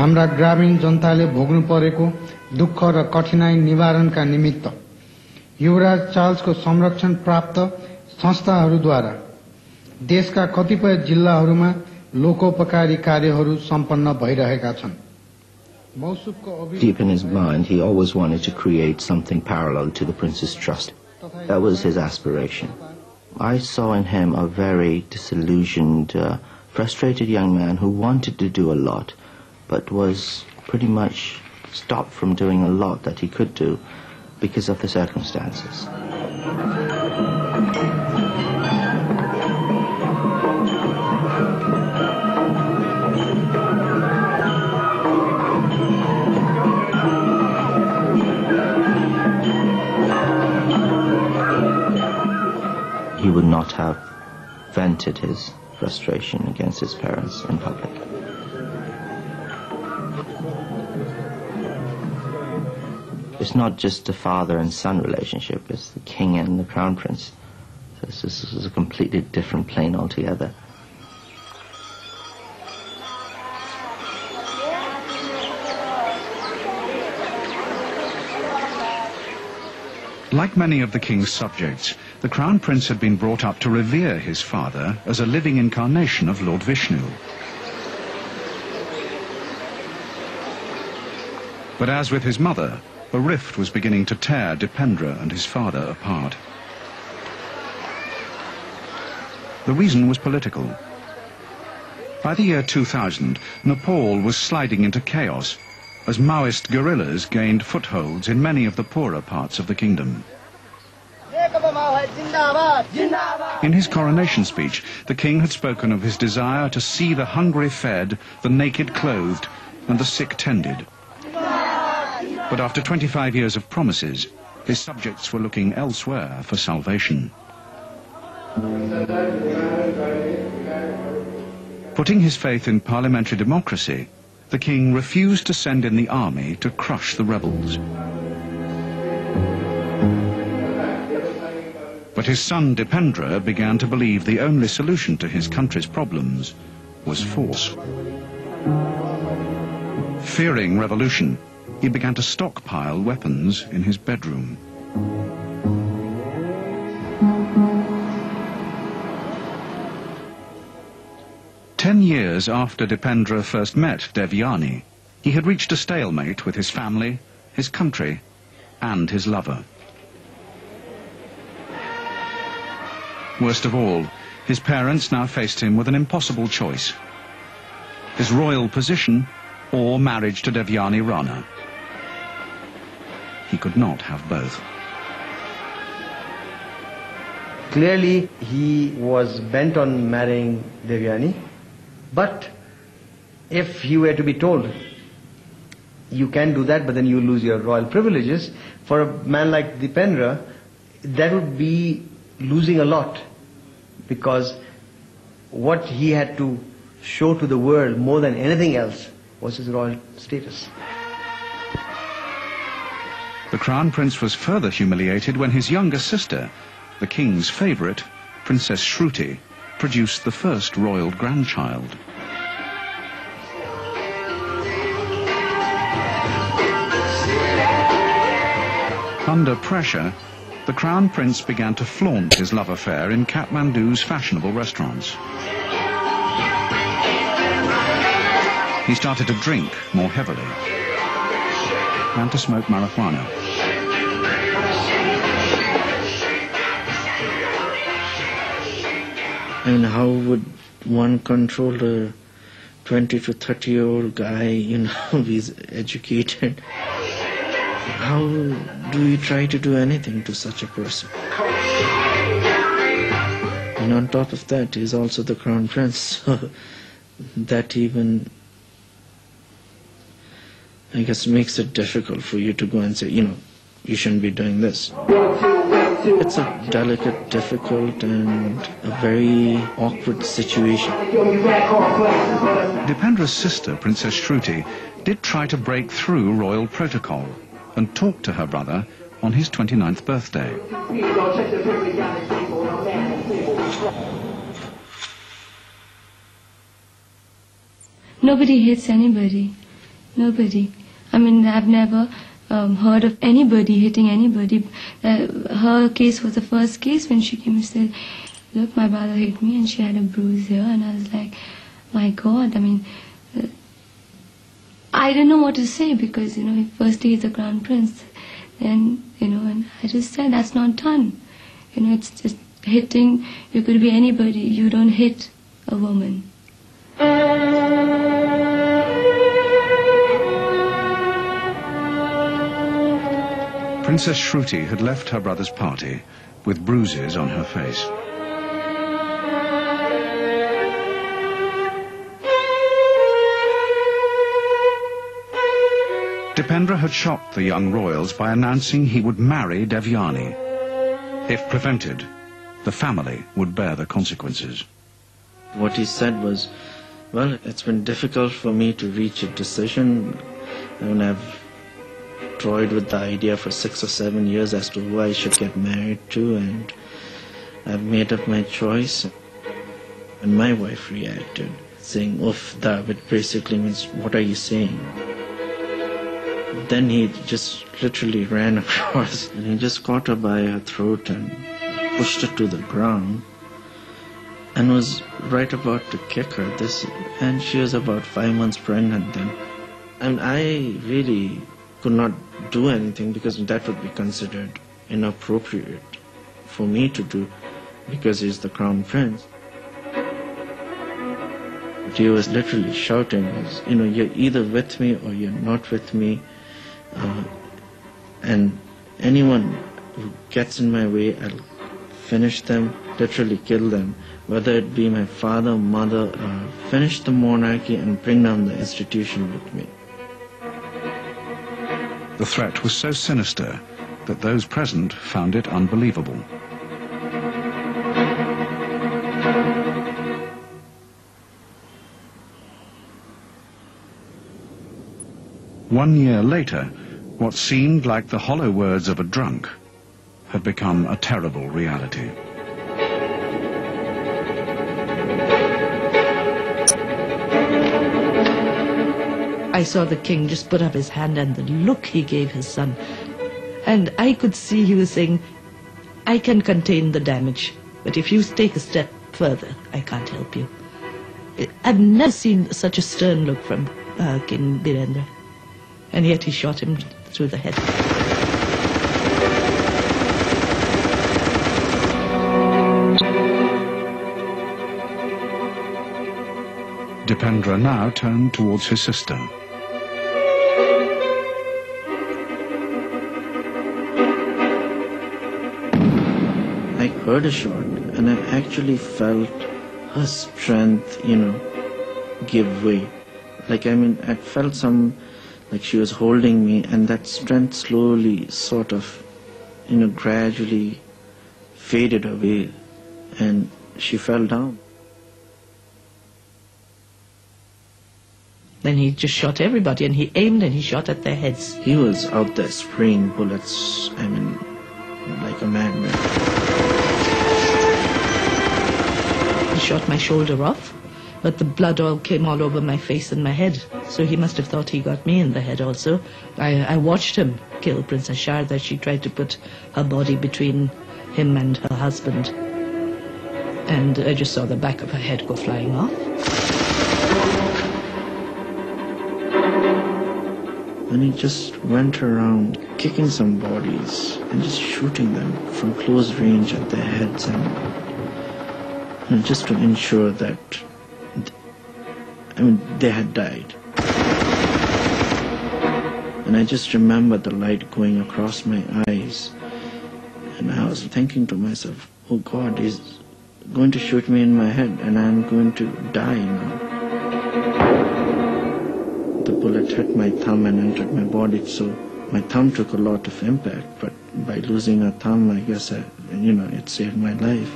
हाम्रा ग्रामीण जनताले भोग्नु परेको दुःख र कठिनाई निवारणका निमित्त युवराज चार्ल्सको संरक्षण प्राप्त संस्थाहरूद्वारा देशका कतिपय जिल्लाहरूमा लोकोपकारी कार्यहरू सम्पन्न भइरहेका छन्। Deep in his mind, he always wanted to create something parallel to the Prince's Trust. That was his aspiration. I saw in him a very disillusioned, frustrated young man who wanted to do a lot, but was pretty much stopped from doing a lot that he could do because of the circumstances. He would not have vented his frustration against his parents in public. It's not just a father and son relationship, it's the king and the crown prince. So this is a completely different plane altogether. Like many of the king's subjects, the Crown Prince had been brought up to revere his father as a living incarnation of Lord Vishnu. But as with his mother, a rift was beginning to tear Dipendra and his father apart. The reason was political. By the year 2000, Nepal was sliding into chaos as Maoist guerrillas gained footholds in many of the poorer parts of the kingdom. In his coronation speech, the king had spoken of his desire to see the hungry fed, the naked clothed, and the sick tended. But after 25 years of promises, his subjects were looking elsewhere for salvation. Putting his faith in parliamentary democracy, the king refused to send in the army to crush the rebels. But his son Dipendra began to believe the only solution to his country's problems was force. Fearing revolution, he began to stockpile weapons in his bedroom. Ten years after Dipendra first met Devyani, he had reached a stalemate with his family, his country, and his lover. Worst of all, his parents now faced him with an impossible choice: his royal position or marriage to Devyani Rana. He could not have both. Clearly, he was bent on marrying Devyani, but if he were to be told, you can do that, but then you lose your royal privileges, for a man like Dipendra, that would be losing a lot, because what he had to show to the world more than anything else was his royal status. The Crown Prince was further humiliated when his younger sister, the king's favourite, Princess Shruti, produced the first royal grandchild. Under pressure, the Crown Prince began to flaunt his love affair in Kathmandu's fashionable restaurants. He started to drink more heavily and to smoke marijuana. I mean, how would one control a 20 to 30-year-old guy, he's educated? How do you try to do anything to such a person? And on top of that, he's also the Crown Prince, so that even, I guess, makes it difficult for you to go and say, you shouldn't be doing this. It's a delicate, difficult, and a very awkward situation. Dipendra's sister, Princess Shruti, did try to break through royal protocol and talk to her brother on his 29th birthday. Nobody hates anybody. Nobody. I mean, I've never heard of anybody hitting anybody. Her case was the first case when she came and said, look, my brother hit me and she had a bruise here. And I was like, my God, I mean, I didn't know what to say because, firstly he's the Crown Prince. And, and I just said, that's not done. It's just hitting. You could be anybody. You don't hit a woman. Princess Shruti had left her brother's party with bruises on her face. Dipendra had shocked the young royals by announcing he would marry Devyani. If prevented, the family would bear the consequences. What he said was, well, it's been difficult for me to reach a decision. I've toyed with the idea for 6 or 7 years as to who I should get married to, and I've made up my choice. And my wife reacted, saying, "Oof, that," which basically means, what are you saying? Then he just literally ran across and he just caught her by her throat and pushed her to the ground and was right about to kick her. And she was about 5 months pregnant then. And I really could not do anything because that would be considered inappropriate for me to do because he's the Crown Prince. He was literally shouting, you're either with me or you're not with me. And anyone who gets in my way, I'll finish them, literally kill them, whether it be my father, mother, finish the monarchy and bring down the institution with me. The threat was so sinister that those present found it unbelievable. One year later, what seemed like the hollow words of a drunk had become a terrible reality. I saw the king just put up his hand and the look he gave his son. And I could see he was saying, I can contain the damage, but if you take a step further, I can't help you. I've never seen such a stern look from King Birendra. And yet he shot him through the head. Dipendra now turned towards his sister. I heard a shot and I actually felt her strength, give way. I felt like she was holding me, and that strength slowly sort of, gradually faded away, and she fell down. Then he just shot everybody, and he aimed and he shot at their heads. He was out there spraying bullets, like a madman. He shot my shoulder off, but the blood all came all over my face and my head. So he must have thought he got me in the head also. I watched him kill Princess Shanta. She tried to put her body between him and her husband. And I just saw the back of her head go flying off. And he just went around kicking some bodies and just shooting them from close range at their heads, and just to ensure that they had died. And I just remember the light going across my eyes, and I was thinking to myself, oh God, he's going to shoot me in my head and I'm going to die now. The bullet hit my thumb and entered my body, so my thumb took a lot of impact, but by losing a thumb, I guess, it saved my life.